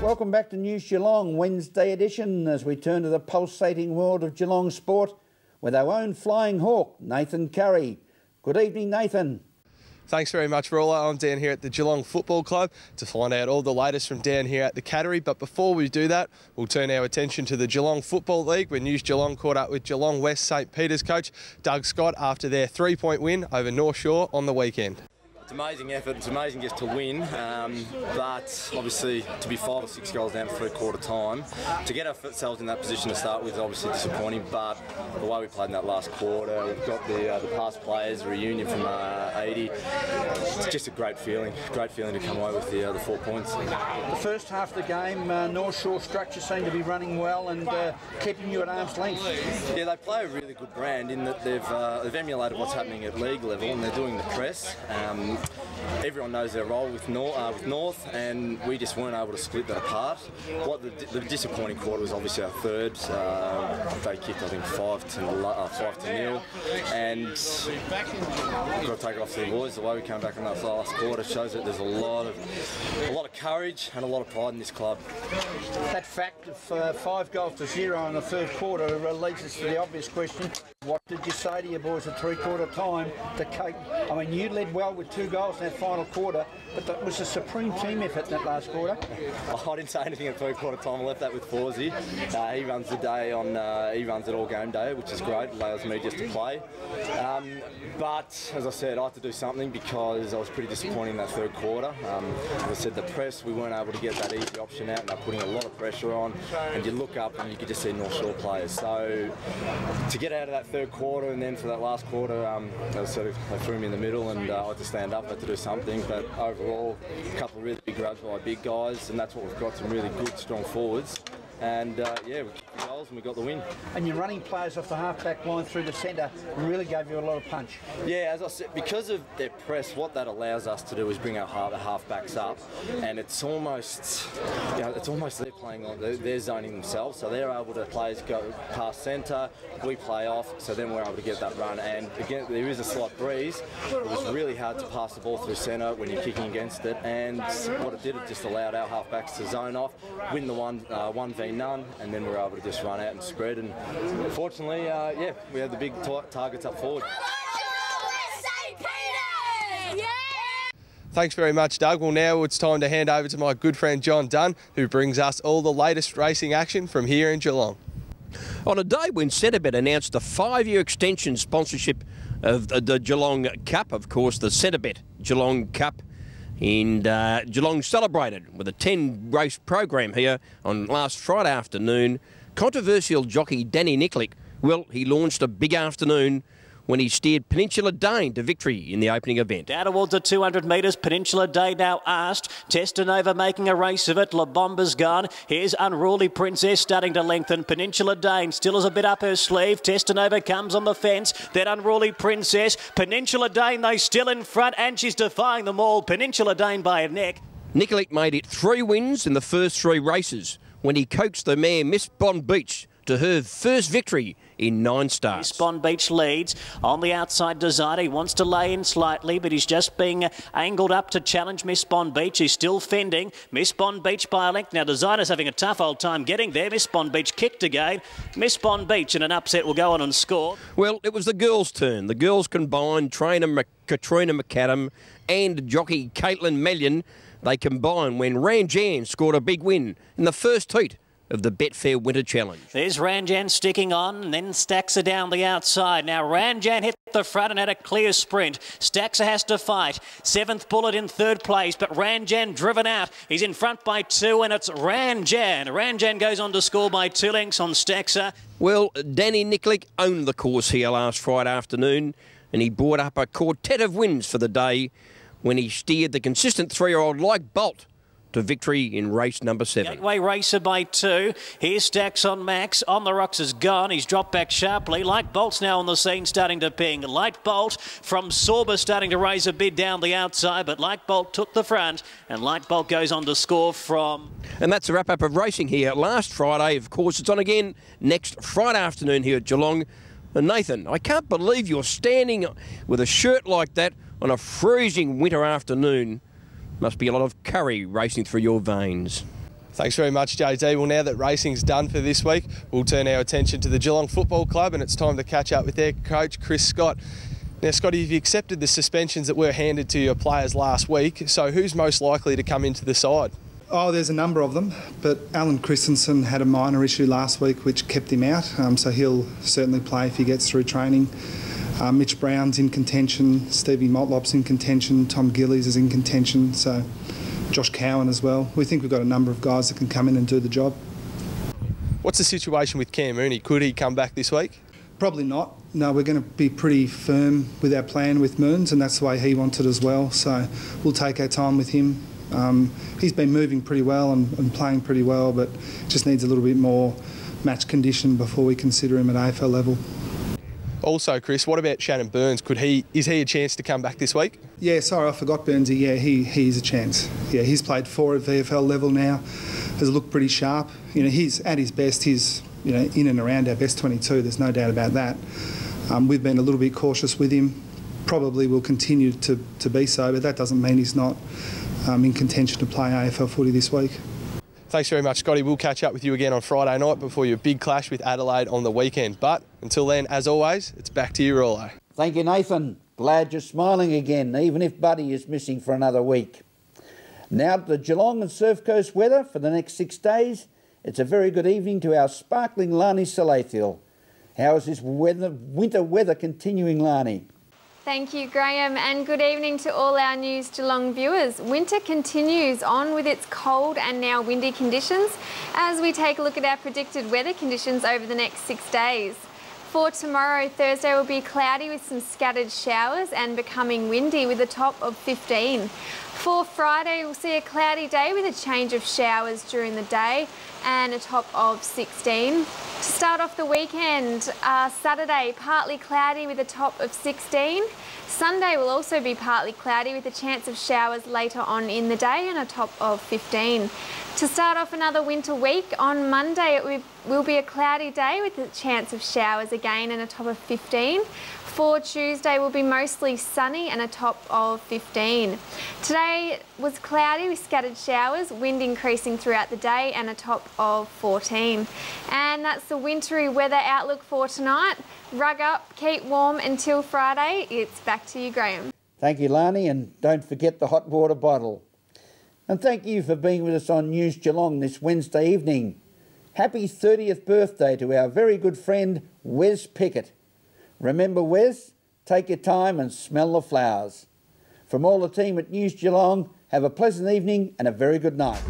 Welcome back to News Geelong, Wednesday edition, as we turn to the pulsating world of Geelong sport with our own flying hawk, Nathan Curry. Good evening, Nathan. Thanks very much, Rolla. I'm down here at the Geelong Football Club to find out all the latest from down here at the Cattery. But before we do that, we'll turn our attention to the Geelong Football League, where News Geelong caught up with Geelong West St Peter's coach Doug Scott after their 3-point win over North Shore on the weekend. It's amazing effort, it's amazing just to win, but obviously to be 5 or 6 goals down for three-quarter time, to get ourselves in that position to start with is obviously disappointing, but the way we played in that last quarter, we've got the past players, reunion from 80, it's just a great feeling to come away with the 4 points. The first half of the game, North Shore structure seemed to be running well and keeping you at arm's length. Yeah, they play a really good brand in that they've emulated what's happening at league level, and they're doing the press. Everyone knows their role with North, and we just weren't able to split that apart. What the disappointing quarter was obviously our third. They kicked, I think, 5-0, and we've got to take it off to the boys. The way we came back in that last quarter shows that there's a lot of courage and a lot of pride in this club. That fact of 5-0 in the third quarter leads us to the obvious question: what did you say to your boys at three-quarter time to cope? I mean, you led well with 2 goals in that final quarter, but that was a supreme team effort in that last quarter. I didn't say anything at third-quarter time. I left that with Forsey. He runs the day he runs it all game day, which is great. It allows me just to play. But as I said, I had to do something because I was pretty disappointed in that third quarter. As I said, the press, we weren't able to get that easy option out, and they're putting a lot of pressure on. And you look up and you could just see North Shore players. So to get out of that third quarter, and then for that last quarter, as I said, they threw me in the middle, and I had to stand up, I had to do something. But overall, a couple of really big grabs by big guys, and that's what we've got, some really good, strong forwards. And yeah, we kicked the goals and we got the win. And your running players off the half-back line through the centre really gave you a lot of punch. Yeah, as I said, because of their press, what that allows us to do is bring our half-backs up, and it's almost, it's almost they're playing on, they're zoning themselves, so they're able to players go past centre, we play off, so then we're able to get that run. And again, there is a slight breeze. It was really hard to pass the ball through centre when you're kicking against it, and what it did, it just allowed our half-backs to zone off, win the 1v none, and then we were able to just run out and spread. And fortunately, yeah, we had the big targets up forward. Thanks very much, Doug. Well, now it's time to hand over to my good friend John Dunn, who brings us all the latest racing action from here in Geelong. On a day when Centrebet announced a 5-year extension sponsorship of the Geelong Cup, of course, the Centrebet Geelong Cup, and Geelong celebrated with a 10-race program here on last Friday afternoon. Controversial jockey Danny Nicklick, well, he launched a big afternoon when he steered Peninsula Dane to victory in the opening event. Down towards the 200 metres, Peninsula Dane now asked. Testanova making a race of it. La Bomba's gone. Here's Unruly Princess starting to lengthen. Peninsula Dane still has a bit up her sleeve. Testanova comes on the fence. Then Unruly Princess. Peninsula Dane, though, still in front, and she's defying them all. Peninsula Dane by a neck. Nicklick made it 3 wins in the first 3 races when he coaxed the mare Miss Bond Beach to her first victory in 9 starts. Miss Bond Beach leads on the outside. Designer, he wants to lay in slightly, but he's just being angled up to challenge Miss Bond Beach. He's still fending. Miss Bond Beach by a length. Now Designer's having a tough old time getting there. Miss Bond Beach kicked again. Miss Bond Beach in an upset will go on and score. Well, it was the girls' turn. The girls combined trainer Katrina McAdam and jockey Caitlin Mellion. They combined when Ranjan scored a big win in the first heat of the Betfair Winter Challenge. There's Ranjan sticking on, and then Staxa down the outside. Now Ranjan hit the front and had a clear sprint. Staxa has to fight. 7th Bullet in 3rd place, but Ranjan driven out. He's in front by 2, and it's Ranjan. Ranjan goes on to score by 2 lengths on Staxa. Well, Danny Nicklick owned the course here last Friday afternoon, and he brought up a quartet of wins for the day when he steered the consistent 3-year-old Like Bolt to victory in race number 7. Gateway Racer by 2. Here's Stacks on Max. On the Rocks is gone. He's dropped back sharply. Like Bolt's now on the scene, starting to ping. Like Bolt from Sorba starting to raise a bid down the outside, but Like Bolt took the front, and Like Bolt goes on to score from... And that's a wrap-up of racing here last Friday. Of course, it's on again next Friday afternoon here at Geelong. And Nathan, I can't believe you're standing with a shirt like that on a freezing winter afternoon. Must be a lot of curry racing through your veins. Thanks very much, JD. Well, now that racing's done for this week, we'll turn our attention to the Geelong Football Club, and it's time to catch up with their coach, Chris Scott. Now, Scotty, you've accepted the suspensions that were handed to your players last week, so who's most likely to come into the side? Oh, there's a number of them, but Alan Christensen had a minor issue last week which kept him out, so he'll certainly play if he gets through training. Mitch Brown's in contention, Stevie Motlop's in contention, Tom Gillies is in contention, so Josh Cowan as well. We think we've got a number of guys that can come in and do the job. What's the situation with Cam Mooney? Could he come back this week? Probably not. No, we're going to be pretty firm with our plan with Moons, and that's the way he wants it as well, so we'll take our time with him. He's been moving pretty well and playing pretty well, but just needs a little bit more match condition before we consider him at AFL level. Also, Chris, what about Shannon Burns? Is he a chance to come back this week? Yeah, sorry, I forgot Burnsy. Yeah, he's a chance. Yeah, he's played 4 at VFL level now. Has looked pretty sharp. You know, he's at his best. He's in and around our best 22. There's no doubt about that. We've been a little bit cautious with him. Probably will continue to be so, but that doesn't mean he's not in contention to play AFL footy this week. Thanks very much, Scotty. We'll catch up with you again on Friday night before your big clash with Adelaide on the weekend. But until then, as always, it's back to you, Rollo. Thank you, Nathan. Glad you're smiling again, even if Buddy is missing for another week. Now to the Geelong and Surf Coast weather for the next 6 days. It's a very good evening to our sparkling Lani Salathiel. How is this winter weather continuing, Lani? Thank you, Graham, and good evening to all our News Geelong viewers. Winter continues on with its cold and now windy conditions as we take a look at our predicted weather conditions over the next 6 days. For tomorrow, Thursday, will be cloudy with some scattered showers and becoming windy with a top of 15. For Friday, we'll see a cloudy day with a change of showers during the day and a top of 16. To start off the weekend, Saturday, partly cloudy with a top of 16. Sunday will also be partly cloudy with a chance of showers later on in the day and a top of 15. To start off another winter week, on Monday it will be a cloudy day with a chance of showers again and a top of 15. For Tuesday will be mostly sunny and a top of 15. Today was cloudy with scattered showers, wind increasing throughout the day and a top of 14. And that's the wintry weather outlook for tonight. Rug up, keep warm until Friday. It's back to you, Graham. Thank you, Lani, and don't forget the hot water bottle. And thank you for being with us on News Geelong this Wednesday evening. Happy 30th birthday to our very good friend Wes Pickett. Remember, Wes, take your time and smell the flowers. From all the team at News Geelong, have a pleasant evening and a very good night.